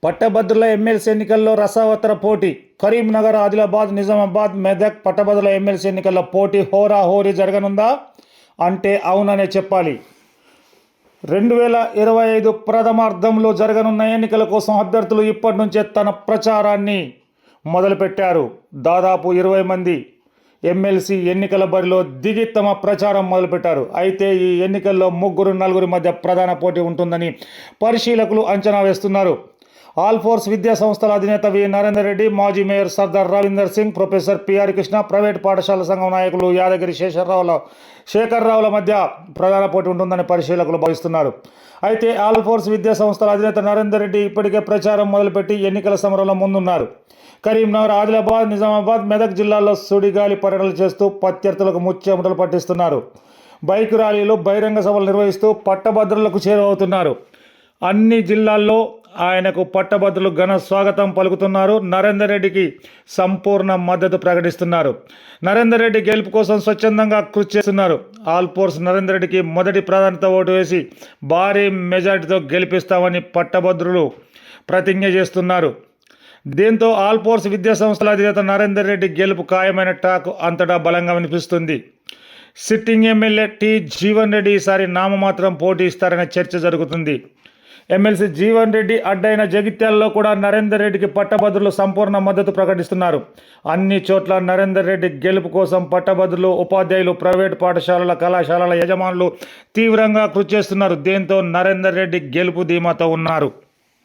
పట్టభద్రుల ఎమ్మెల్సీ ఎన్నికల్లో రసావతర పోటీ. కరీంనగర్, ఆదిలాబాద్, నిజామాబాద్, మెదక్ పట్టభద్రుల ఎమ్మెల్సీ ఎన్నికల్లో పోటీ హోరాహోరీ జరగనుందా అంటే అవుననే చెప్పాలి. 2025 ప్రథమార్థంలో జరగనున్న ఎన్నికల కోసం అభ్యర్థులు ఇప్పటి నుంచే తన ప్రచారాన్ని మొదలుపెట్టారు. దాదాపు 20 మంది ఎమ్మెల్సీ ఎన్నికల బరిలో దిగి తమ ప్రచారం మొదలుపెట్టారు. అయితే ఈ ఎన్నికల్లో 3-4 మధ్య ప్రధాన పోటీ ఉంటుందని పరిశీలకులు అంచనా వేస్తున్నారు. ఆల్ ఫోర్స్ విద్యా సంస్థల అధినేత వి నరేందర్ రెడ్డి, మాజీ mayor Sardar Ravinder Singh, professor PR Krishna, private పాఠశాల సంఘం నాయకులు యాదగిరి శేఖర్రావుల మధ్య ప్రధాన పోటీ ఉంటుందని పరిశీలకులు భావిస్తున్నారు. అయితే ఆల్ ఫోర్స్ విద్యా సంస్థల అధినేత నరేందర్ రెడ్డి ఇప్పటికే ప్రచారం మొదలుపెట్టి ఎన్నికల సమరంలో ముందున్నారు. కరీంనగర్, ఆదిలాబాద్, నిజామాబాద్, మెదక్ జిల్లాల్లో సుడిగాలి పర్యటనలు చేస్తూ ప్రత్యర్థులకు ముచ్చెమటలు పట్టిస్తున్నారు. బైక్ ర్యాలీలు, బహిరంగ సభలు నిర్వహిస్తూ పట్టభద్రులకు చేరువవుతున్నారు. అన్ని జిల్లాల్లో ఆయనకు పట్టభద్రులు ఘన స్వాగతం పలుకుతున్నారు. నరేందర్ రెడ్డికి సంపూర్ణ మద్దతు ప్రకటిస్తున్నారు. నరేందర్ రెడ్డి గెలుపు కోసం స్వచ్ఛందంగా కృషి చేస్తున్నారు. ఆల్ ఫోర్స్ నరేందర్ రెడ్డికి మొదటి ప్రాధాన్యత ఓటు వేసి భారీ మెజార్టీతో గెలిపిస్తామని పట్టభద్రులు ప్రతిజ్ఞ చేస్తున్నారు. దీంతో ఆల్ ఫోర్స్ విద్యా సంస్థల అధినేత నరేందర్ రెడ్డి గెలుపు ఖాయమైన టాక్ అంతటా బలంగా వినిపిస్తుంది. Sitting MLA T Jeevan Reddy ఈసారి నామమాత్రం పోటీ ఇస్తారనే చర్చ జరుగుతుంది. ఎమ్మెల్సీ జీవన్ రెడ్డి అడ్డైన జగిత్యాలలో కూడా నరేందర్ రెడ్డికి పట్టభద్రులు సంపూర్ణ మద్దతు ప్రకటిస్తున్నారు. అన్ని చోట్ల నరేందర్ రెడ్డి గెలుపు కోసం పట్టభద్రులు, ఉపాధ్యాయులు, ప్రైవేటు పాఠశాలల, కళాశాలల యజమానులు తీవ్రంగా కృషి చేస్తున్నారు. దీంతో నరేందర్ రెడ్డి గెలుపు ధీమాతో ఉన్నారు.